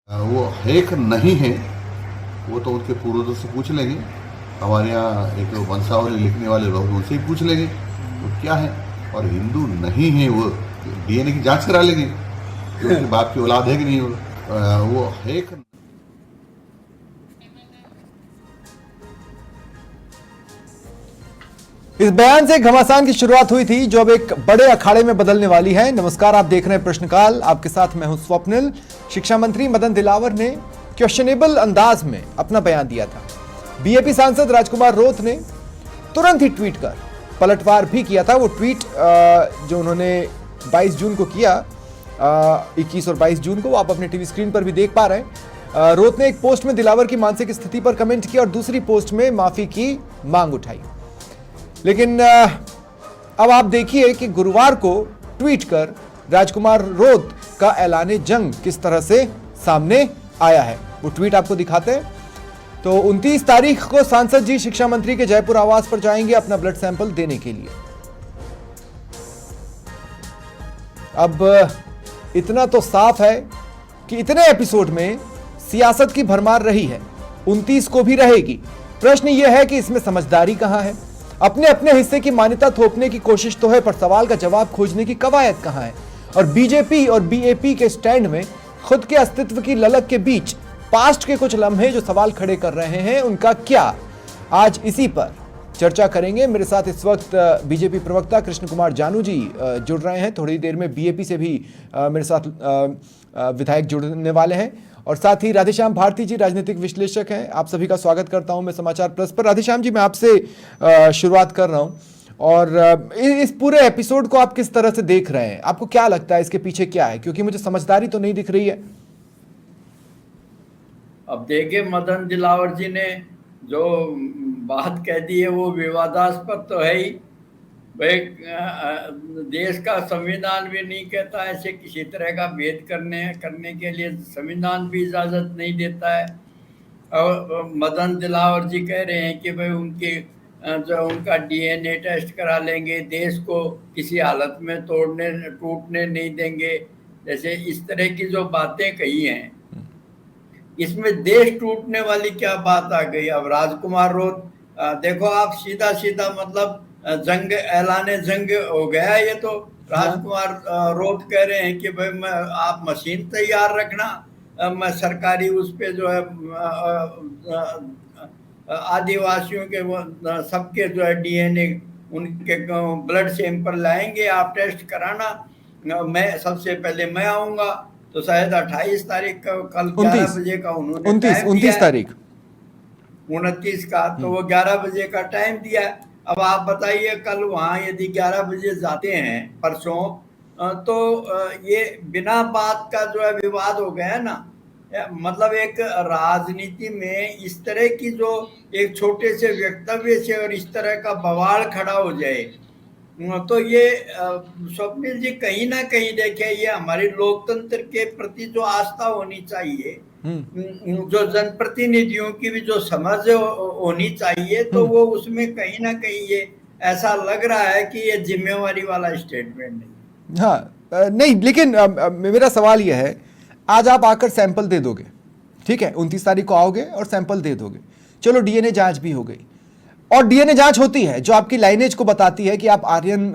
वो है कि नहीं है वो तो उनके पूर्वजों से पूछ लेंगे। हमारे यहाँ एक वंशावली लिखने वाले लोग उनसे ही पूछ लेंगे वो क्या है। और हिंदू नहीं है वो डीएनए की जांच करा लेंगे कि उनके बाप की औलाद है कि नहीं वो है कि इस बयान से घमासान की शुरुआत हुई थी जो अब एक बड़े अखाड़े में बदलने वाली है। नमस्कार, आप देख रहे हैं प्रश्नकाल, आपके साथ मैं हूं स्वप्निल। शिक्षा मंत्री मदन दिलावर ने क्वेश्चनेबल अंदाज में अपना बयान दिया था। बीजेपी सांसद राजकुमार रोत ने तुरंत ही ट्वीट कर पलटवार भी किया था। वो ट्वीट जो उन्होंने 22 जून को किया, 21 और 22 जून को, वो आप अपने टीवी स्क्रीन पर भी देख पा रहे हैं। रोत ने एक पोस्ट में दिलावर की मानसिक स्थिति पर कमेंट किया और दूसरी पोस्ट में माफी की मांग उठाई। लेकिन अब आप देखिए कि गुरुवार को ट्वीट कर राजकुमार रोत का ऐलान जंग किस तरह से सामने आया है। वो ट्वीट आपको दिखाते हैं। तो 29 तारीख को सांसद जी शिक्षा मंत्री के जयपुर आवास पर जाएंगे अपना ब्लड सैंपल देने के लिए। अब इतना तो साफ है कि इतने एपिसोड में सियासत की भरमार रही है, 29 को भी रहेगी। प्रश्न यह है कि इसमें समझदारी कहां है। अपने अपने हिस्से की मान्यता थोपने की कोशिश तो है, पर सवाल का जवाब खोजने की कवायद कहां है। और बीजेपी और बीएपी के स्टैंड में खुद के अस्तित्व की ललक के बीच पास्ट के कुछ लम्हे जो सवाल खड़े कर रहे हैं, उनका क्या? आज इसी पर चर्चा करेंगे। मेरे साथ इस वक्त बीजेपी प्रवक्ता कृष्ण कुमार जानू जी जुड़ रहे हैं। थोड़ी देर में बीएपी से भी मेरे साथ विधायक जुड़ने वाले हैं। और साथ ही राधेश्याम भारती जी राजनीतिक विश्लेषक हैं। आप सभी का स्वागत करता हूं मैं समाचार प्लस पर। राधेश्याम जी, मैं आपसे शुरुआत कर रहा हूं और इस पूरे एपिसोड को आप किस तरह से देख रहे हैं? आपको क्या लगता है इसके पीछे क्या है? क्योंकि मुझे समझदारी तो नहीं दिख रही है। अब देखिए, मदन दिलावर जी ने जो बात कह दी है वो विवादास्पद तो है ही। भाई, देश का संविधान भी नहीं कहता ऐसे किसी तरह का भेद करने के लिए, संविधान भी इजाजत नहीं देता है। और मदन दिलावर जी कह रहे हैं कि भाई जो उनका डीएनए टेस्ट करा लेंगे, देश को किसी हालत में टूटने नहीं देंगे। जैसे इस तरह की जो बातें कही हैं, इसमें देश टूटने वाली क्या बात आ गई? अब राजकुमार रोत, देखो आप सीधा सीधा मतलब जंग, ऐलान जंग हो गया ये तो। राजकुमार रोत कह रहे हैं कि भाई आप मशीन तैयार रखना, मैं सरकारी उस पे जो है आदिवासियों के सबके जो है डीएनए, उनके ब्लड सैंपल लाएंगे, आप टेस्ट कराना, मैं सबसे पहले मैं आऊंगा। तो शायद 28 तारीख का, कल 11 बजे का उन्होंने 29 तारीख 29 का, तो वो 11 बजे का टाइम दिया है। अब आप बताइए, कल वहां यदि 11 बजे जाते हैं परसों, तो ये बिना बात का जो है विवाद हो गया है ना। मतलब एक राजनीति में इस तरह की जो एक छोटे से वक्तव्य से और इस तरह का बवाल खड़ा हो जाए, तो ये स्वप्निल जी कहीं ना कहीं देखिए, ये हमारी लोकतंत्र के प्रति जो आस्था होनी चाहिए, जो जनप्रतिनिधियों की भी जो समझ होनी चाहिए, तो वो उसमें कहीं ना कहीं ये ऐसा लग रहा है कि ये जिम्मेवारी वाला स्टेटमेंट नहीं। हाँ, नहीं, लेकिन मेरा सवाल यह है, आज आप आकर सैंपल दे दोगे, ठीक है, 29 तारीख को आओगे और सैंपल दे दोगे, चलो डीएनए जांच भी हो गई, और डीएनए जांच होती है जो आपकी लाइनेज को बताती है कि आप आर्यन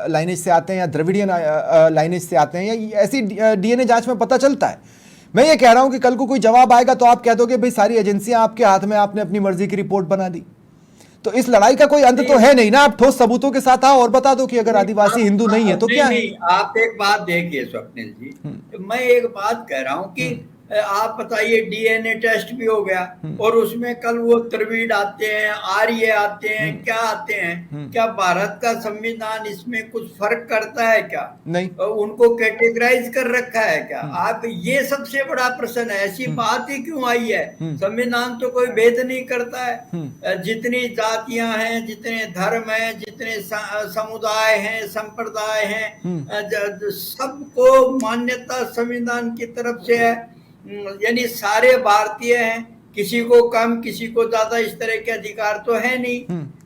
लाइनेज से आते हैं या द्रविडियन लाइनेज से आते हैं, या ऐसी डीएनए जांच में पता चलता है। मैं ये कह रहा हूं कि कल को कोई जवाब आएगा तो आप कह दोगे भाई सारी एजेंसियां आपके हाथ में, आपने अपनी मर्जी की रिपोर्ट बना दी। तो इस लड़ाई का कोई अंत तो है नहीं ना। आप ठोस सबूतों के साथ आओ और बता दो कि अगर आदिवासी हिंदू नहीं है तो क्या है। आप एक बात देखिए स्वप्निल जी, मैं एक बात कह रहा हूं कि आप बताइए, डीएनए टेस्ट भी हो गया और उसमें कल वो द्रविड़ आते हैं, आर्य आते हैं, क्या आते हैं, क्या भारत का संविधान इसमें कुछ फर्क करता है क्या? नहीं, उनको कैटेगराइज कर रखा है क्या? आप, ये सबसे बड़ा प्रश्न है। ऐसी बात ही क्यों आई है? संविधान तो कोई भेद नहीं करता है। जितनी जातियां हैं, जितने धर्म हैं, जितने समुदाय हैं, संप्रदाय हैं, सबको मान्यता संविधान की तरफ से है। यानी सारे भारतीय हैं, किसी को कम किसी को ज्यादा इस तरह के अधिकार तो है नहीं।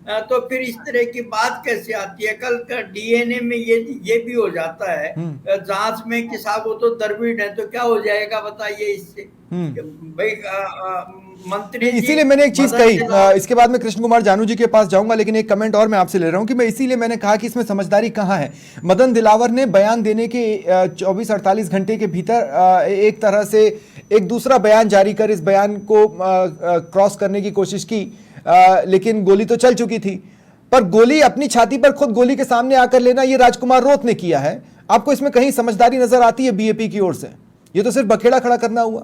तो फिर इस तरह की बात कैसे आती है? कल का डीएनए में ये भी हो जाता है जांच में कि साहब वो तो द्रविड़ है, तो क्या हो जाएगा बताइए इससे? भाई मंत्री जी, इसीलिए मैंने एक चीज मदन कही, जिलावर, इसके बाद मैं कृष्ण कुमार जानू जी के पास जाऊंगा, लेकिन एक कमेंट और मैं आपसे ले रहा हूं कि मैं इसीलिए मैंने कहा कि इसमें समझदारी कहां है। मदन दिलावर ने बयान देने के 24-48 घंटे के भीतर एक तरह से एक दूसरा बयान जारी कर इस बयान को क्रॉस करने की कोशिश की, लेकिन गोली तो चल चुकी थी। पर गोली अपनी छाती पर खुद गोली के सामने आकर लेना, ये राजकुमार रोत ने किया है। आपको इसमें कहीं समझदारी नजर आती है बीएपी की ओर से? ये तो सिर्फ बखेड़ा खड़ा करना हुआ।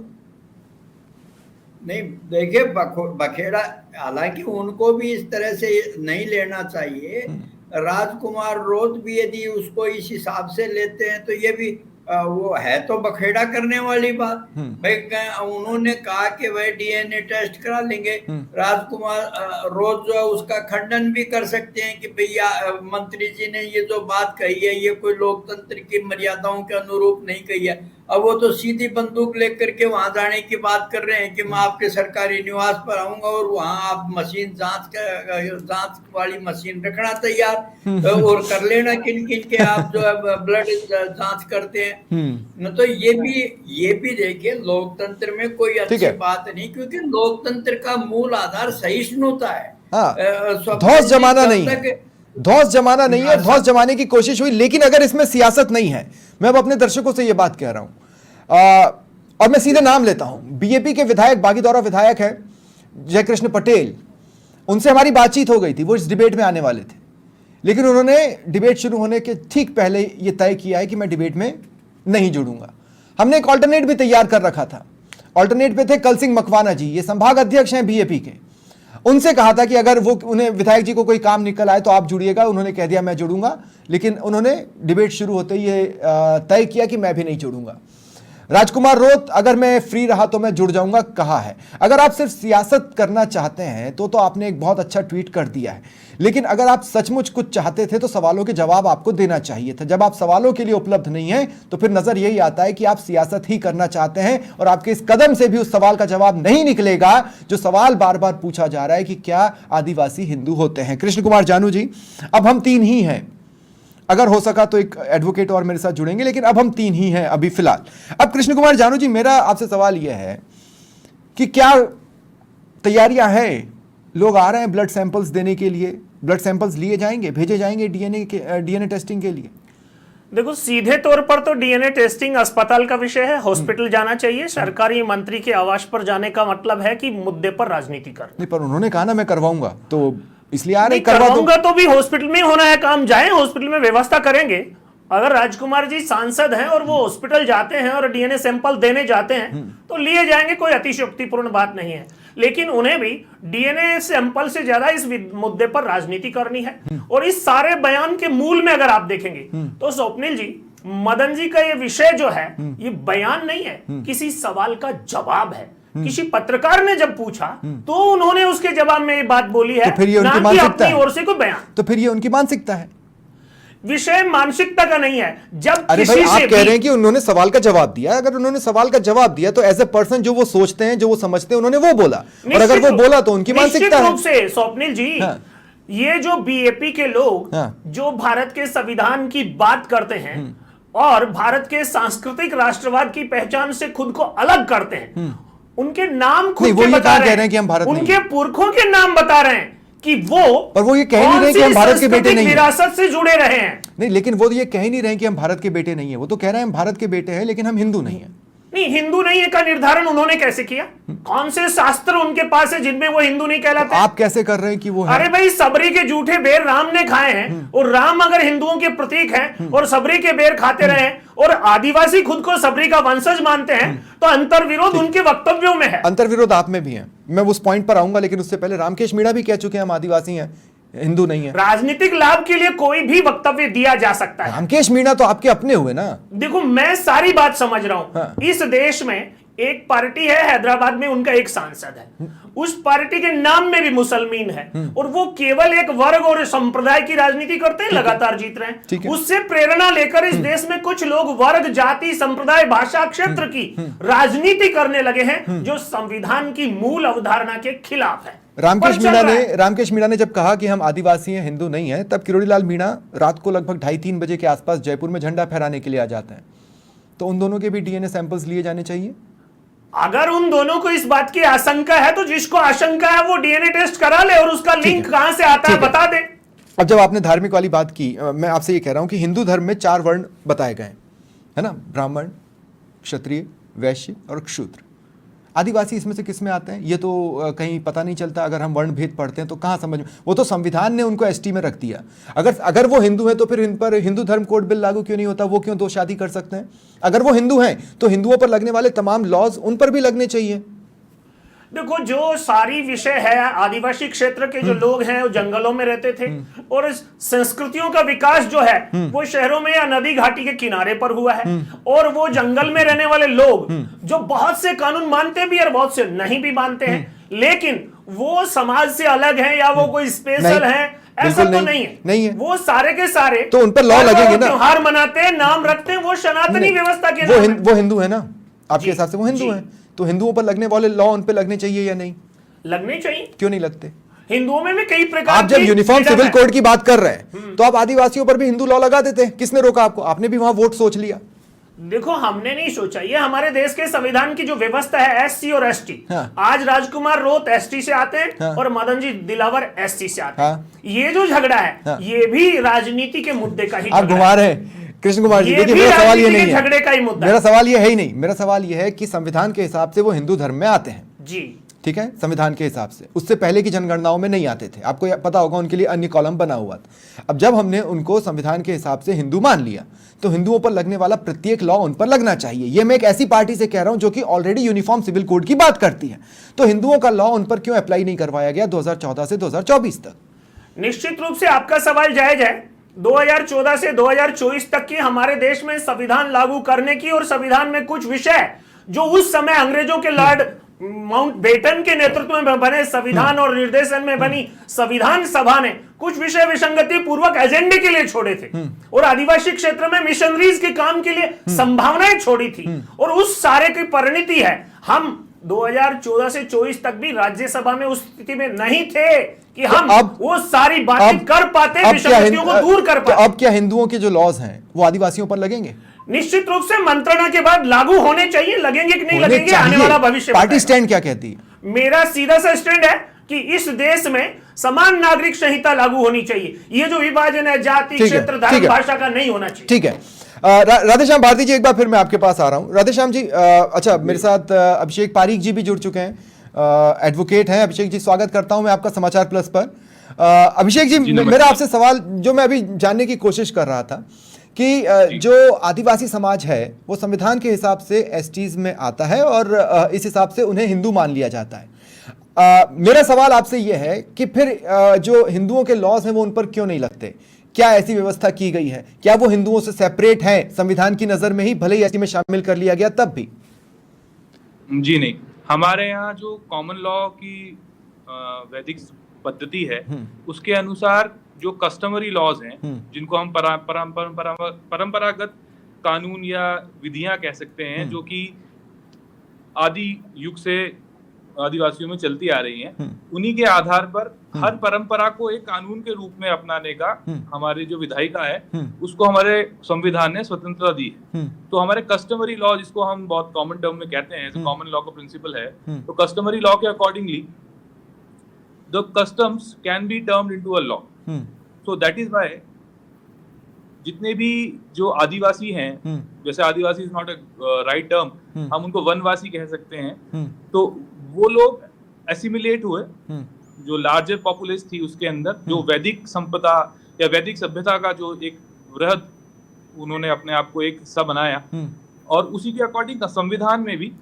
नहीं देखिए, बखेड़ा, हालांकि उनको भी इस तरह से नहीं लेना चाहिए। राजकुमार रोत भी यदि उसको इस हिसाब से लेते हैं तो ये भी वो है तो बखेड़ा करने वाली बात। भाई उन्होंने कहा कि भाई डीएनए टेस्ट करा लेंगे, राजकुमार रोज जो है उसका खंडन भी कर सकते हैं कि भैया मंत्री जी ने ये जो बात कही है ये कोई लोकतंत्र की मर्यादाओं के अनुरूप नहीं कही है। अब वो तो सीधी बंदूक लेकर के वहां जाने की बात कर रहे हैं कि मैं आपके सरकारी निवास पर आऊंगा और वहां आप मशीन जांच वाली मशीन रखना तैयार और कर लेना किन किन के आप जो है ब्लड जांच करते हैं। तो ये भी देखिए, लोकतंत्र में कोई अच्छी बात नहीं, क्योंकि लोकतंत्र का मूल आधार सहिष्णुता है। धौंस जमाना नहीं है, धौंस जमाना नहीं है, धौंस जमाने की कोशिश हुई, लेकिन अगर इसमें सियासत नहीं है, मैं अब अपने दर्शकों से यह बात कह रहा हूं और मैं सीधे नाम लेता हूं। बीएपी के विधायक, बागीदौरा विधायक है जयकृष्ण पटेल, उनसे हमारी बातचीत हो गई थी, वो इस डिबेट में आने वाले थे, लेकिन उन्होंने डिबेट शुरू होने के ठीक पहले यह तय किया है कि मैं डिबेट में नहीं जुड़ूंगा। हमने एक ऑल्टरनेट भी तैयार कर रखा था। ऑल्टरनेट पे थे कल सिंह मकवाना जी, ये संभाग अध्यक्ष हैं बीएपी के। उनसे कहा था कि अगर वो उन्हें विधायक जी को कोई काम निकल आए तो आप जुड़िएगा, उन्होंने कह दिया मैं जुड़ूंगा, लेकिन उन्होंने डिबेट शुरू होते ही ये तय किया कि मैं भी नहीं जुड़ूंगा। राजकुमार रोत, अगर मैं फ्री रहा तो मैं जुड़ जाऊंगा, कहा है। अगर आप सिर्फ सियासत करना चाहते हैं तो आपने एक बहुत अच्छा ट्वीट कर दिया है, लेकिन अगर आप सचमुच कुछ चाहते थे तो सवालों के जवाब आपको देना चाहिए था। जब आप सवालों के लिए उपलब्ध नहीं हैं तो फिर नजर यही आता है कि आप सियासत ही करना चाहते हैं, और आपके इस कदम से भी उस सवाल का जवाब नहीं निकलेगा जो सवाल बार बार पूछा जा रहा है कि क्या आदिवासी हिंदू होते हैं। कृष्ण कुमार जानू जी, अब हम 3 ही हैं, अगर हो सका तो एक एडवोकेट और मेरे साथ जुड़ेंगे, लेकिन अब हम 3 ही हैं अभी फिलहाल। अब कृष्ण कुमार जानू जी, मेरा आपसे सवाल यह है कि क्या तैयारियां हैं? लोग आ रहे हैं ब्लड सैंपल्स देने के लिए, ब्लड सैंपल्स लिए जाएंगे, भेजे जाएंगे डीएनए टेस्टिंग के लिए? देखो, सीधे तौर पर तो डीएनए टेस्टिंग अस्पताल का विषय है, हॉस्पिटल जाना चाहिए। सरकारी मंत्री के आवास पर जाने का मतलब है कि मुद्दे पर राजनीति कर। नहीं, पर उन्होंने कहा ना मैं करवाऊंगा, तो इसलिए आ रहे करवाऊंगा तो भी हॉस्पिटल में होना है काम, जाए हॉस्पिटल में व्यवस्था करेंगे। अगर राजकुमार जी सांसद हैं और वो हॉस्पिटल जाते हैं और डीएनए सैंपल देने जाते हैं तो लिए जाएंगे, कोई अतिशयोक्तिपूर्ण बात नहीं है। लेकिन उन्हें भी डीएनए सैंपल से ज्यादा इस मुद्दे पर राजनीति करनी है। और इस सारे बयान के मूल में अगर आप देखेंगे तो स्वप्निल जी, मदन जी का ये विषय जो है ये बयान नहीं है, किसी सवाल का जवाब है। किसी पत्रकार ने जब पूछा तो उन्होंने उसके जवाब में ये बात बोली है, तो फिर ये ना उनकी कि मानसिकता अपनी है। ओर से कोई बयान। तो फिर ये उनकी मानसिकता है। विषय मानसिकता का नहीं है। जब अरे किसी भाई, आप से कह रहे हैं कि उन्होंने सवाल का जवाब दिया। अगर उन्होंने सवाल का जवाब दिया तो एज ए पर्सन जो वो सोचते हैं, जो वो समझते हैं, उन्होंने वो बोला, और अगर वो बोला तो उनकी मानसिकता है। निश्चित रूप से स्वप्निल जी, ये जो बीएपी के लोग जो भारत के संविधान की बात करते हैं और भारत के सांस्कृतिक राष्ट्रवाद की पहचान से खुद को अलग करते हैं, उनके नाम खुद के बता रहे हैं कि हम भारत, उनके पुरखों के नाम बता रहे हैं कि वो, पर वो ये कह नहीं रहे कि हम भारत के बेटे नहीं हैं, विरासत से जुड़े रहे हैं। नहीं, लेकिन वो ये कह नहीं रहे कि हम भारत के बेटे नहीं है। वो तो कह रहे हैं हम भारत के बेटे हैं लेकिन हम हिंदू नहीं है। नहीं, हिंदू नहीं है का निर्धारण उन्होंने कैसे किया? कौन से शास्त्र उनके पास है जिनमें वो हिंदू नहीं कहलाते? आप कैसे कर रहे हैं कि वो है? अरे भाई, सबरी के जूठे बेर राम ने खाए हैं और राम अगर हिंदुओं के प्रतीक हैं और सबरी के बेर खाते रहे और आदिवासी खुद को सबरी का वंशज मानते हैं, तो अंतर्विरोध उनके वक्तव्यों में है। अंतर्विरोध आप में भी है, मैं उस पॉइंट पर आऊंगा, लेकिन उससे पहले रामकेश मीणा भी कह चुके हैं हम आदिवासी हैं, हिंदू नहीं है। राजनीतिक लाभ के लिए कोई भी वक्तव्य दिया जा सकता है। रामकेश मीणा तो आपके अपने हुए ना। देखो, मैं सारी बात समझ रहा हूं। इस देश में एक पार्टी है, हैदराबाद में उनका एक सांसद है, उस पार्टी के नाम में भी मुसलमान है और वो केवल एक वर्ग और संप्रदाय की राजनीति करते हैं, लगातार जीत रहे हैं। उससे प्रेरणा लेकर इस देश में कुछ लोग वर्ग, जाति, संप्रदाय, भाषा, क्षेत्र की राजनीति करने लगे हैं जो संविधान की मूल अवधारणा के खिलाफ है। रामकेश पर चल मीणा रहा ने है। रामकेश मीणा ने जब कहा कि हम आदिवासी हैं, हिंदू नहीं हैं, तब किरोड़ी लाल मीणा रात को लगभग 2:30-3 बजे के आसपास जयपुर में झंडा फहराने के लिए आ जाते हैं। तो उन दोनों के भी डीएनए सैंपल्स लिए जाने चाहिए। अगर उन दोनों को इस बात की आशंका है तो जिसको आशंका है वो डीएनए टेस्ट करा ले और उसका लिंक कहां से आता है ठीक है। बता दे। अब जब आपने धार्मिक वाली बात की, मैं आपसे ये कह रहा हूं कि हिंदू धर्म में 4 वर्ण बताए गए हैं, है ना? ब्राह्मण, क्षत्रिय, वैश्य और क्षूद्र। आदिवासी इसमें से किस में आते हैं? ये तो कहीं पता नहीं चलता। अगर हम वर्ण भेद पढ़ते हैं तो कहाँ समझ में, वो तो संविधान ने उनको एसटी में रख दिया। अगर वो हिंदू हैं तो फिर इन पर हिंदू धर्म कोड बिल लागू क्यों नहीं होता? वो क्यों 2 शादी कर सकते हैं? अगर वो हिंदू हैं तो हिंदुओं पर लगने वाले तमाम लॉज उन पर भी लगने चाहिए। देखो, जो सारी विषय है, आदिवासी क्षेत्र के जो लोग हैं वो जंगलों में रहते थे और इस संस्कृतियों का विकास जो है वो शहरों में या नदी घाटी के किनारे पर हुआ है। और वो जंगल में रहने वाले लोग जो बहुत से कानून मानते भी और बहुत से नहीं भी मानते हैं, लेकिन वो समाज से अलग है या वो कोई स्पेशल है, ऐसा तो नहीं है। वो सारे के सारे तो उन पर लॉ लगेंगे ना। त्योहार मनाते हैं, नाम रखते हैं, वो सनातनी व्यवस्था के वो हिंदू है ना, आपके हिसाब से वो हिंदू है, तो हिंदुओं पर लगने वाले लॉ उन पर लगने चाहिए या नहीं? लगने चाहिए। क्यों नहीं लगते? हिंदुओं में भी कई प्रकार आप जब यूनिफॉर्म सिविल कोड की बात कर रहे हैं तो आप आदिवासियों पर भी हिंदू लॉ लगा देते हैं। किसने रोका आपको? आपने भी वहां वोट सोच लिया। देखो, हमने नहीं सोचा, ये हमारे देश के संविधान की जो व्यवस्था है, एससी और एसटी। हाँ। आज राजकुमार रोत एसटी से आते हैं हाँ। और मदन जी दिलावर एसटी से आते हाँ। हैं। ये जो झगड़ा है हाँ। ये भी राजनीति के मुद्दे का ही आप झगड़ा घुमा रहे हैं कृष्ण कुमार जी। ये देखिए, भी मेरा सवाल ये राजनीति नहीं के है, झगड़े का ही मुद्दा मेरा है। सवाल ये है ही नहीं। मेरा सवाल ये है कि संविधान के हिसाब से वो हिंदू धर्म में आते हैं, जी। ठीक है? संविधान के हिसाब से उससे पहले की जनगणनाओं में नहीं आते थे। आपको पता होगा उनके लिए अन्य कॉलम बना हुआ था। अब जब हमने उनको संविधान के हिसाब से हिंदू मान लिया तो हिंदुओं पर लगने वाला प्रत्येक लॉ उन पर लगना चाहिए। ये मैं एक ऐसी पार्टी से कह रहा हूं जो कि ऑलरेडी यूनिफॉर्म सिविल कोड की बात करती है। तो हिंदुओं का लॉ उन पर क्यों अप्लाई नहीं करवाया गया 2014 से 2024 तक? निश्चित रूप से आपका सवाल जायज है। 2014 से 2024 तक की हमारे देश में संविधान लागू करने की और संविधान में कुछ विषय जो उस समय अंग्रेजों के लॉर्ड माउंटबेटन के नेतृत्व में बने संविधान और निर्देशन में बनी संविधान सभा ने कुछ विषय विसंगति पूर्वक एजेंडे के लिए छोड़े थे और आदिवासी क्षेत्र में मिशनरीज के काम के लिए संभावनाएं छोड़ी थी। और उस सारे की परिणति है, हम 2014 से 24 तक भी राज्यसभा में उस स्थिति में नहीं थे कि हम वो सारी बातें कर पाते, विसंगतियों को दूर कर पाते। अब क्या हिंदुओं के जो लॉज हैं वो आदिवासियों पर लगेंगे? निश्चित रूप से मंत्रणा के बाद लागू होने चाहिए। लगेंगे कि नहीं लगेंगे आने वाला भविष्य पार्टी बताएगा। स्टैंड क्या कहती है? मेरा सीधा सा स्टैंड है कि इस देश में समान नागरिक संहिता लागू होनी चाहिए। ये जो विभाजन है जाति, क्षेत्र, धर्म, भाषा का नहीं होना चाहिए। ठीक है। राधेश्याम भारती जी, एक बार फिर मैं आपके पास आ रहा हूं। राधेश्याम जी, अच्छा, मेरे साथ अभिषेक पारीक जी भी जुड़ चुके हैं, एडवोकेट हैं। अभिषेक जी, स्वागत करता हूं मैं आपका समाचार प्लस पर। अभिषेक जी, मेरा आपसे सवाल जो मैं अभी जानने की कोशिश कर रहा था कि जो आदिवासी समाज है वो संविधान के हिसाब से एसटीज में आता है और इस हिसाब से उन्हें हिंदू मान लिया जाता है। मेरा सवाल आपसे यह है कि फिर जो हिंदुओं के लॉज हैं वो उन पर क्यों नहीं लगते? क्या ऐसी व्यवस्था की गई है? क्या वो हिंदुओं से सेपरेट हैं संविधान की नजर में ही, भले ही एसटी में शामिल कर लिया गया तब भी? जी नहीं, हमारे यहाँ जो कॉमन लॉ की वैदिक पद्धति है उसके अनुसार जो कस्टमरी लॉज हैं, जिनको हम परंपरागत कानून या विधियां कह सकते हैं, जो कि आदि युग से आदिवासियों में चलती आ रही हैं, उन्हीं के आधार पर हर परंपरा को एक कानून के रूप में अपनाने का हमारी जो विधायिका है उसको हमारे संविधान ने स्वतंत्रता दी है। तो हमारे कस्टमरी लॉ, जिसको हम बहुत कॉमन टर्म में कहते हैं, जो कॉमन लॉ का प्रिंसिपल है, तो कस्टमरी लॉ के accordingly the customs can be termed into a law. So that is why जितने भी जो आदिवासी हैं, जैसे आदिवासी is not a right term, हम उनको वनवासी कह सकते हैं, तो वो लोग एसिमिलेट हुए, जो लार्जर पॉपुलेस थी उसके अंदर, जो वैदिक संपदा या वैदिक सभ्यता का जो एक वृहद उन्होंने अपने आप को एक हिस्सा बनाया, और उसी के अकॉर्डिंग संविधान में भी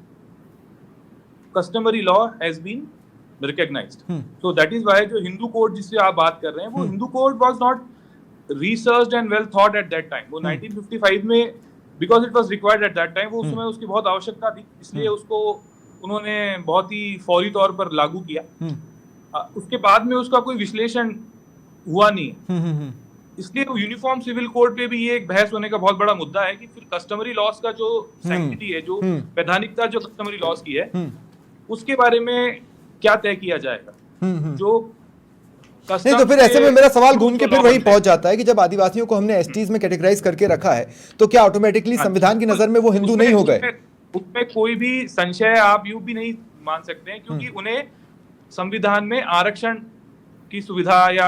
customary law has been recognized. So that is why जो हिंदू कोड जिससे आप बात कर रहे हैं, वो Hindu code was not researched and well thought at that time. वो 1955 में, because it was required at that time, वो उस समय उसकी बहुत आवश्यकता थी, इसलिए उसको उन्होंने बहुत ही फौरी तौर पर लागू किया। उसके बाद में उसका कोई विश्लेषण हुआ नहीं है, इसलिए यूनिफॉर्म सिविल कोड पे भी ये एक बहस होने का बहुत बड़ा मुद्दा है कि फिर कस्टमरी लॉज का जो सैंक्टिटी है, जो वैधानिकता जो कस्टमरी लॉज की है, उसके बारे में क्या तय किया जाएगा। जो नहीं, तो फिर ऐसे में मेरा सवाल घूम के फिर वही पहुंच जाता है कि जब आदिवासियों को हमने एसटीज में कैटेगराइज करके रखा है तो क्या ऑटोमेटिकली संविधान की नजर में वो हिंदू नहीं हो गए? उसमें कोई भी संशय आप यूं भी नहीं मान सकते हैं, क्योंकि उन्हें संविधान में आरक्षण की सुविधा या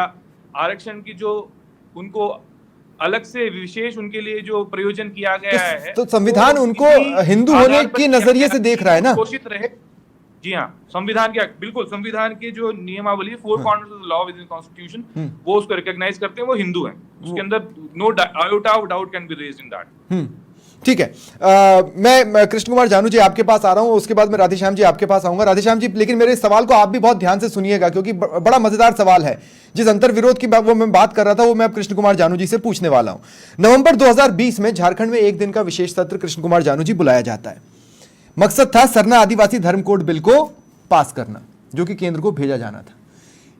आरक्षण की जो उनको अलग से विशेष उनके लिए जो प्रयोजन किया गया है, तो संविधान उनको हिंदू होने के नजरिए से देख रहा है ना? घोषित रहे। जी हाँ, संविधान के बिल्कुल संविधान के जो नियमावली 4 corners of the law with in constitution वो उसको रिकॉग्नाइज करते हैं, वो हिंदू हैं, उसके अंदर no iota of doubt can be raised in that. ठीक है, मैं कृष्ण कुमार जानू जी आपके पास आ रहा हूं, उसके बाद मैं राधेश्याम जी आपके पास आऊंगा। राधेश्याम जी, लेकिन मेरे इस सवाल को आप भी बहुत ध्यान से सुनिएगा क्योंकि बड़ा मजेदार सवाल है। जिस अंतर विरोध की वो मैं बात कर रहा था वो मैं अब कृष्ण कुमार जानू जी से पूछने वाला हूं। नवंबर 2020 में झारखंड में एक दिन का विशेष सत्र कृष्ण कुमार जानू जी बुलाया जाता है। मकसद था सरना आदिवासी धर्म कोड बिल को पास करना, जो कि केंद्र को भेजा जाना था।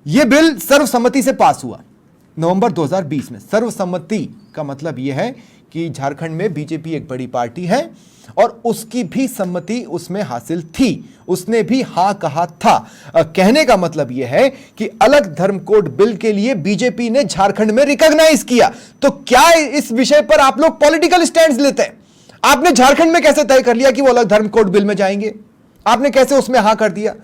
यह बिल सर्वसम्मति से पास हुआ नवंबर 2020 में। सर्वसम्मति का मतलब यह है कि झारखंड में बीजेपी एक बड़ी पार्टी है और उसकी भी सम्मति उसमें हासिल थी, उसने भी हां कहा था। कहने का मतलब यह है कि अलग धर्म कोड बिल के लिए बीजेपी ने झारखंड में रिकॉग्नाइज किया। तो क्या इस विषय पर आप लोग पॉलिटिकल स्टैंड लेते हैं? आपने झारखंड में कैसे तय कर लिया कि वो अलग धर्म कोड बिल में जाएंगे? आपने कैसे उसमें हां कर दिया?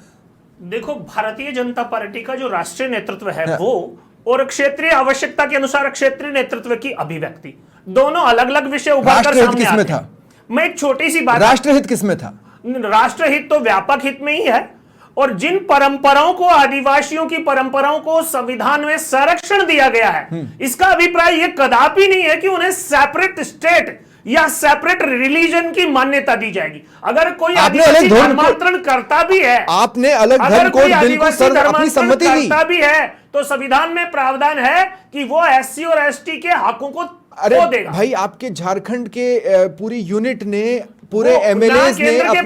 देखो, भारतीय जनता पार्टी का जो राष्ट्रीय नेतृत्व है वो और क्षेत्रीय आवश्यकता के अनुसार क्षेत्रीय नेतृत्व की अभिव्यक्ति, दोनों अलग अलग विषय उभर कर सामने आते हैं। था? मैं एक छोटी सी बात, राष्ट्रहित किसमें था? राष्ट्रहित तो व्यापक हित में ही है, और जिन परंपराओं को, आदिवासियों की परंपराओं को संविधान में संरक्षण दिया गया है, इसका अभिप्राय यह कदापि नहीं है कि उन्हें सेपरेट स्टेट या सेपरेट रिलीजन की मान्यता दी जाएगी। अगर कोई आदिवासी धर्मांतरण करता भी है, आपने अलग धर्म कोड बिल को अपनी सम्मति दी करता भी है, तो संविधान में प्रावधान है कि वो एससी और एसटी के हकों को देगा। भाई, आपके झारखंड के पूरी यूनिट ने, पूरे एमएलएज ने अपने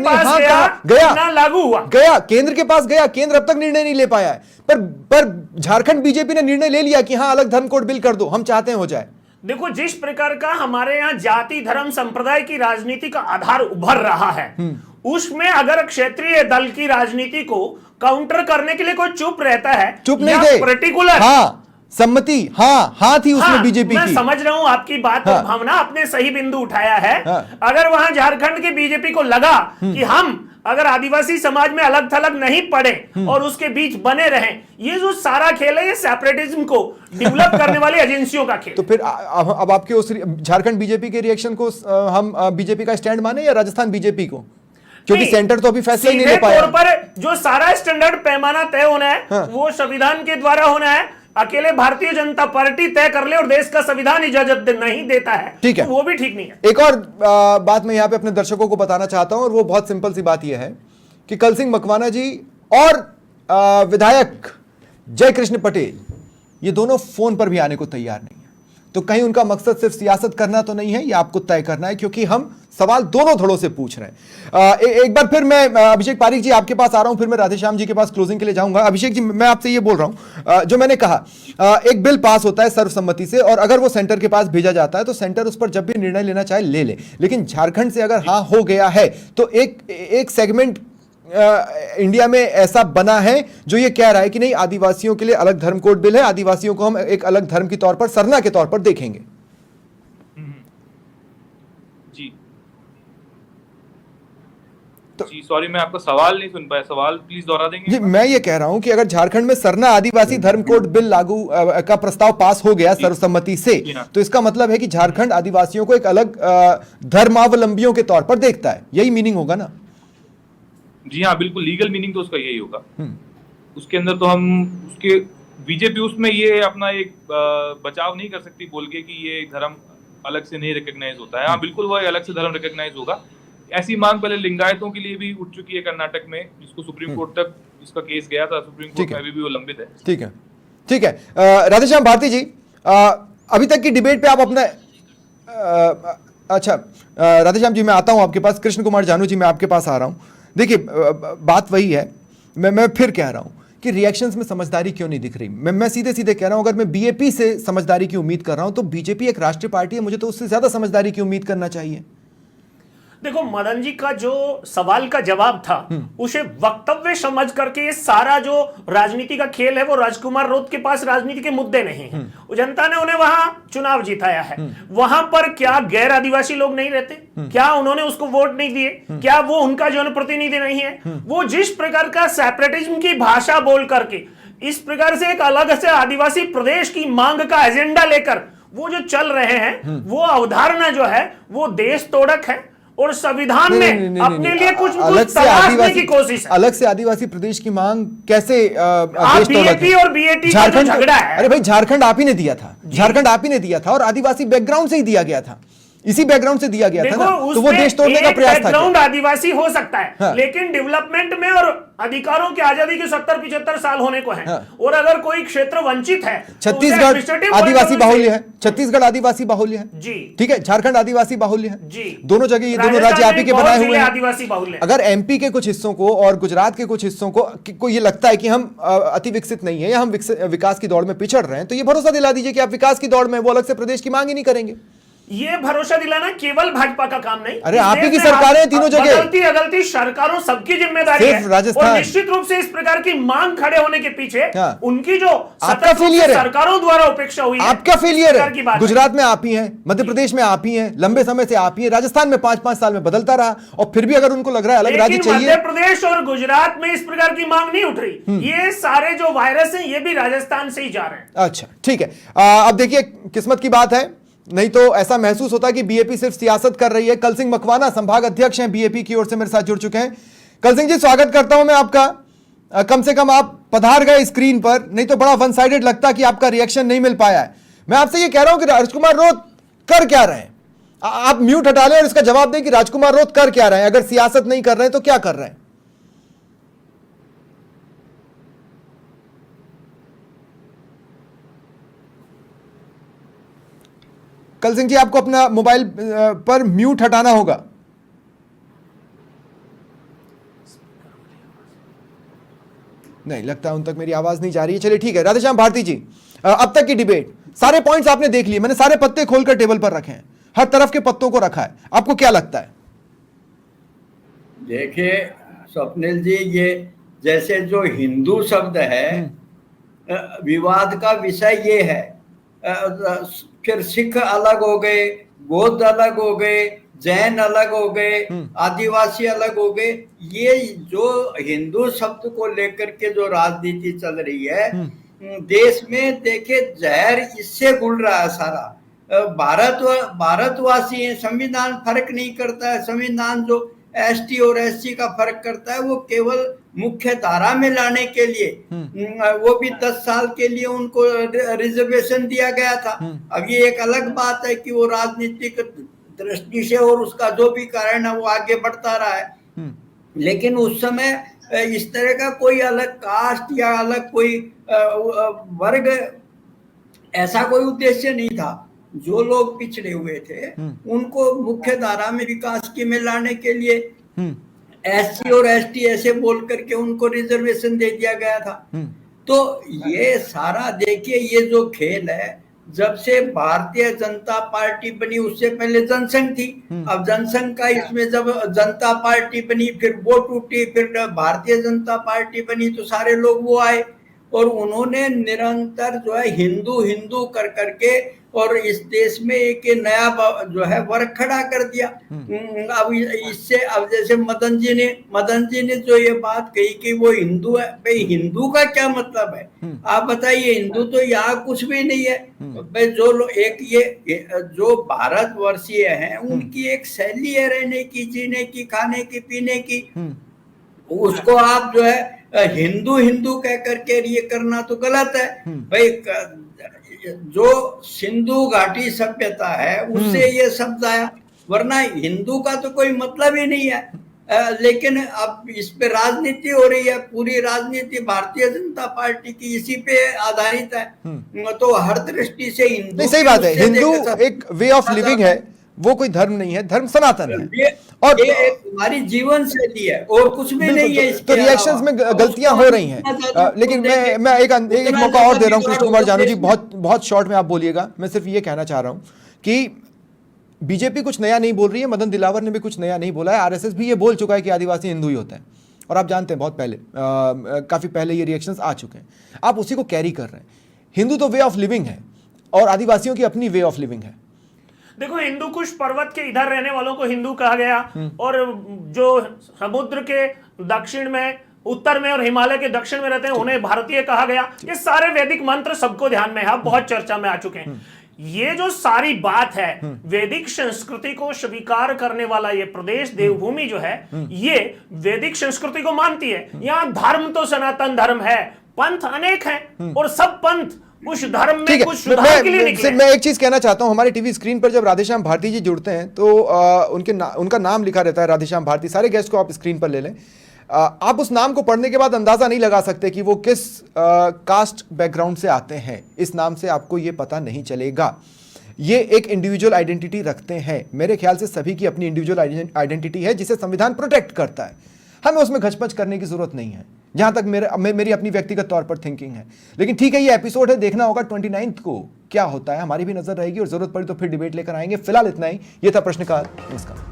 गया लागू हुआ, गया केंद्र के पास गया। केंद्र अब तक निर्णय नहीं ले पाया है, पर झारखंड बीजेपी ने निर्णय ले लिया कि हाँ, अलग धर्म कोड बिल कर दो, हम चाहते हैं हो जाए। देखो, जिस प्रकार का हमारे यहाँ जाति धर्म संप्रदाय की राजनीति का आधार उभर रहा है, उसमें अगर क्षेत्रीय दल की राजनीति को काउंटर करने के लिए कोई चुप रहता है, चुप नहीं थे, पर्टिकुलर सम्मति हाँ थी उसमें बीजेपी मैं की। समझ रहा हूं आपकी बात, तो भावना आपने सही बिंदु उठाया है। अगर वहां झारखंड के बीजेपी को लगा कि हम अगर आदिवासी समाज में अलग थलग नहीं पड़े और उसके बीच बने रहें, ये जो सारा खेल है ये सेपरेटिज्म को डेवलप करने वाली एजेंसियों का खेल। तो फिर अब आपके उस झारखंड बीजेपी के रिएक्शन को हम बीजेपी का स्टैंड माने या राजस्थान बीजेपी को? क्योंकि सेंटर तो अभी फैसला ही नहीं ले पाया। तौर पर जो सारा स्टैंडर्ड पैमाना तय होना है वो संविधान के द्वारा होना है। अकेले भारतीय जनता पार्टी तय कर ले और देश का संविधान इजाजत नहीं देता है, ठीक है, तो वो भी ठीक नहीं है। एक और बात मैं यहाँ पे अपने दर्शकों को बताना चाहता हूं, और वो बहुत सिंपल सी बात यह है कि कल सिंह मकवाना जी और विधायक जय कृष्ण पटेल, ये दोनों फोन पर भी आने को तैयार नहीं है। तो कहीं उनका मकसद सिर्फ सियासत करना तो नहीं है, ये आपको तय करना है, क्योंकि हम सवाल दोनों धड़ों से पूछ रहे हैं। एक बार फिर मैं अभिषेक पारीक जी आपके पास आ रहा हूं, फिर मैं राधेश्याम जी के पास क्लोजिंग के लिए जाऊंगा। अभिषेक जी, मैं आपसे ये बोल रहा हूं, जो मैंने कहा, एक बिल पास होता है सर्वसम्मति से, और अगर वो सेंटर के पास भेजा जाता है तो सेंटर उस पर जब भी निर्णय लेना चाहे ले ले। लेकिन झारखंड से अगर हाँ हो गया है तो एक सेगमेंट इंडिया में ऐसा बना है जो ये कह रहा है कि नहीं, आदिवासियों के लिए अलग धर्म कोड बिल है, आदिवासियों को हम एक अलग धर्म के तौर पर, सरना के तौर पर देखेंगे। जी जी, सॉरी मैं आपका सवाल नहीं सुन पाया, सवाल प्लीज दोहरा देंगे? जी, मैं ये कह रहा हूं कि अगर झारखंड में सरना आदिवासी धर्म कोड बिल लागू का प्रस्ताव पास हो गया सर्वसम्मति से, तो इसका मतलब है कि झारखंड आदिवासियों को एक अलग धर्मावलंबियों के तौर पर देखता है, यही मीनिंग होगा ना? जी हाँ, बिल्कुल, लीगल मीनिंग तो उसका यही होगा। उसके अंदर तो हम उसके बीजेपी उसमें ये अपना एक बचाव नहीं कर सकती बोल के कि ये धर्म अलग से नहीं रिकॉग्नाइज होता है। हाँ, बिल्कुल वो अलग से धर्म रिकॉग्नाइज होगा। ऐसी मांग पहले लिंगायतों के लिए भी उठ चुकी है कर्नाटक में, जिसको सुप्रीम कोर्ट तक इसका केस गया था, सुप्रीम कोर्ट में अभी भी वो लंबित है। ठीक है, ठीक है। राधेश्याम भारती जी, अभी तक की डिबेट पे आप अपना अच्छा, राधेश्याम जी मैं आता हूं आपके पास, कृष्ण कुमार जानू जी मैं आपके पास आ रहा हूं। देखिए, बात वही है, मैं फिर कह रहा हूं कि रिएक्शंस में समझदारी क्यों नहीं दिख रही। मैं सीधे सीधे कह रहा हूं, अगर मैं बीएपी से समझदारी की उम्मीद कर रहा हूं तो बीजेपी एक राष्ट्रीय पार्टी है, मुझे तो उससे ज्यादा समझदारी की उम्मीद करना चाहिए। देखो, मदन जी का जो सवाल का जवाब था उसे वक्तव्य समझ करके ये सारा जो राजनीति का खेल है वो राजकुमार रोत के पास राजनीति के मुद्दे नहीं है। वो जनता ने उन्हें वहां चुनाव जिताया है, वहां पर क्या गैर आदिवासी लोग नहीं रहते? क्या उन्होंने उसको वोट नहीं दिए? क्या वो उनका जनप्रतिनिधि नहीं है? वो जिस प्रकार का सेपरेटिज्म की भाषा बोल करके इस प्रकार से एक अलग से आदिवासी प्रदेश की मांग का एजेंडा लेकर वो जो चल रहे हैं, वो अवधारणा जो है वो देश तोड़क है और संविधान में अपने लिए कुछ तलाशने की कोशिश है। अलग से आदिवासी प्रदेश की मांग कैसे बीएपी और बीएटी का जो झगड़ा है, अरे भाई झारखंड आप ही ने दिया था, झारखंड आप ही ने दिया था और आदिवासी बैकग्राउंड से ही दिया गया था, इसी बैकग्राउंड से दिया गया था ना, तो वो देश तोड़ने का प्रयास था। बैकग्राउंड आदिवासी हो सकता है, हाँ। लेकिन डेवलपमेंट में और अधिकारों की आजादी के 70-75 साल होने को है, हाँ। और अगर कोई क्षेत्र वंचित है, छत्तीसगढ़ आदिवासी बाहुल्य है, छत्तीसगढ़ आदिवासी बाहुल्य है जी, ठीक है, झारखंड आदिवासी बाहुल्य है जी, दोनों जगह ये दोनों राज्य आप ही के बनाए हुए हैं आदिवासी बाहुल्य। अगर एमपी के कुछ हिस्सों को और गुजरात के कुछ हिस्सों को ये लगता है कि हम अति विकसित नहीं है या हम विकास की दौड़ में पिछड़ रहे हैं, तो ये भरोसा दिला दीजिए कि आप विकास की दौड़ में वो अलग से प्रदेश की मांग ही नहीं करेंगे। ये भरोसा दिलाना केवल भाजपा का काम नहीं, अरे आप ही की सरकारें तीनों जगह, बदलती अगलती सरकारों सबकी जिम्मेदारी है, और निश्चित रूप से इस प्रकार की मांग खड़े होने के पीछे उनकी जो आपका फेलियर है, सरकारों द्वारा उपेक्षा हुई है, आपका फेलियर है। गुजरात में आप ही हैं, मध्य प्रदेश में आप ही हैं, लंबे समय से आप ही हैं, राजस्थान में 5-5 साल में बदलता रहा और फिर भी अगर उनको लग रहा है अलग राज्य चाहिए। मध्य प्रदेश और गुजरात में इस प्रकार की मांग नहीं उठ रही, ये सारे जो वायरस है ये भी राजस्थान से ही जा रहे हैं। अच्छा ठीक है, अब देखिए किस्मत की बात है, नहीं तो ऐसा महसूस होता कि बीएपी सिर्फ सियासत कर रही है। कल सिंह मकवाना संभाग अध्यक्ष हैं बीएपी की ओर से, मेरे साथ जुड़ चुके हैं। कल सिंह जी स्वागत करता हूं मैं आपका। कम से कम आप पधार गए स्क्रीन पर, नहीं तो बड़ा वन साइडेड लगता कि आपका रिएक्शन नहीं मिल पाया है। मैं आपसे ये कह रहा हूं कि राजकुमार रोत कर क्या रहे हैं? आप म्यूट हटा लें और इसका जवाब दें कि राजकुमार रोत कर क्या रहे हैं। अगर सियासत नहीं कर रहे हैं तो क्या कर रहे हैं? कल सिंह जी आपको अपना मोबाइल पर म्यूट हटाना होगा। नहीं लगता है उन तक मेरी आवाज नहीं जा रही है। चलिए ठीक है, राधेश्याम भारती जी, अब तक की डिबेट सारे पॉइंट्स आपने देख लिए, मैंने सारे पत्ते खोलकर टेबल पर रखे हैं, हर तरफ के पत्तों को रखा है, आपको क्या लगता है? देखिए स्वप्निल जी, ये जैसे जो हिंदू शब्द है, विवाद का विषय ये है, फिर सिख अलग हो गए, बौद्ध अलग हो गए, जैन अलग हो गए, आदिवासी अलग हो गए। ये जो हिंदू शब्द को लेकर के जो राजनीति चल रही है देश में, देखे जहर इससे घुल रहा है सारा। भारतवासी है, संविधान फर्क नहीं करता है। संविधान जो एसटी और एससी का फर्क करता है वो केवल मुख्य धारा में लाने के लिए, वो भी 10 साल के लिए उनको रिजर्वेशन दिया गया था। अब ये एक अलग बात है कि वो राजनीतिक दृष्टि से और उसका जो भी कारण है वो आगे बढ़ता रहा है, लेकिन उस समय इस तरह का कोई अलग कास्ट या अलग कोई वर्ग, ऐसा कोई उद्देश्य नहीं था। जो लोग पिछड़े हुए थे उनको मुख्य धारा में विकास की में लाने के लिए एससी और एसटी ऐसे बोल करके उनको रिजर्वेशन दे दिया गया था। तो ये सारा देखिए, ये जो खेल है, जब से भारतीय जनता पार्टी बनी, उससे पहले जनसंघ थी। अब जनसंघ का इसमें जब जनता पार्टी बनी, फिर वो टूटी, फिर भारतीय जनता पार्टी बनी, तो सारे लोग वो आए और उन्होंने निरंतर जो है हिंदू हिंदू कर करके और इस देश में एक नया जो है वर्ग खड़ा कर दिया। अब इससे, अब जैसे मदन जी ने जो ये बात कही कि वो हिंदू है, भाई हिंदू का क्या मतलब है? आप बताइए, हिंदू तो यहाँ कुछ भी नहीं है भाई। जो लोग ये जो भारतवर्षीय हैं उनकी एक शैली है रहने की, जीने की, खाने की, पीने की, उसको आप जो है हिंदू हिंदू कह करके ये करना तो गलत है भाई। जो सिंधु घाटी सभ्यता है उससे ये शब्द आया, वरना हिंदू का तो कोई मतलब ही नहीं है। लेकिन अब इस पे राजनीति हो रही है, पूरी राजनीति भारतीय जनता पार्टी की इसी पे आधारित है। तो हर दृष्टि से हिंदू, सही बात है, हिंदू एक वे ऑफ लिविंग है, वो कोई धर्म नहीं है, धर्म सनातन है और ये हमारी जीवन शैली है और कुछ भी नहीं है। तो रिएक्शंस में गलतियां हो रही हैं, लेकिन मैं एक मौका और दे रहा हूं कृष्ण कुमार जानू जी, बहुत शॉर्ट में आप बोलिएगा। मैं सिर्फ ये कहना चाह रहा हूं कि बीजेपी कुछ नया नहीं बोल रही है, मदन दिलावर ने भी कुछ नया नहीं बोला है, आरएसएस भी ये बोल चुका है कि आदिवासी हिंदू ही होते हैं, और आप जानते हैं बहुत पहले काफ़ी पहले ये रिएक्शंस आ चुके हैं। आप उसी को कैरी कर रहे हैं। हिंदू तो वे ऑफ लिविंग है और आदिवासियों की अपनी वे ऑफ लिविंग है। देखो, हिंदू कुश पर्वत के इधर रहने वालों को हिंदू कहा गया, और जो समुद्र के दक्षिण में, उत्तर में और हिमालय के दक्षिण में रहते हैं उन्हें भारतीय कहा गया। ये सारे वैदिक मंत्र सबको ध्यान में है, अब बहुत चर्चा में आ चुके हैं। ये जो सारी बात है, वैदिक संस्कृति को स्वीकार करने वाला ये प्रदेश देवभूमि जो है, ये वैदिक संस्कृति को मानती है। यहाँ धर्म तो सनातन धर्म है, पंथ अनेक हैं, और सब पंथ उस धर्म में कुछ सुधार के लिए निकले। मैं एक चीज कहना चाहता हूं, हमारी टीवी स्क्रीन पर जब राधेश्याम भारती जी जुड़ते हैं तो उनका नाम लिखा रहता है राधेश्याम भारती। सारे गेस्ट को आप स्क्रीन पर ले लें, आप उस नाम को पढ़ने के बाद अंदाजा नहीं लगा सकते कि वो किस कास्ट बैकग्राउंड से आते हैं। इस नाम से आपको ये पता नहीं चलेगा। ये एक इंडिविजुअल आइडेंटिटी रखते हैं। मेरे ख्याल से सभी की अपनी इंडिविजुअल आइडेंटिटी है जिसे संविधान प्रोटेक्ट करता है। हमें उसमें घचपच करने की जरूरत नहीं है, जहां तक मेरी अपनी व्यक्तिगत तौर पर थिंकिंग है। लेकिन ठीक है, ये एपिसोड है, देखना होगा 29 को क्या होता है। हमारी भी नजर रहेगी और जरूरत पड़ी तो फिर डिबेट लेकर आएंगे। फिलहाल इतना ही। ये था प्रश्नकाल। नमस्कार।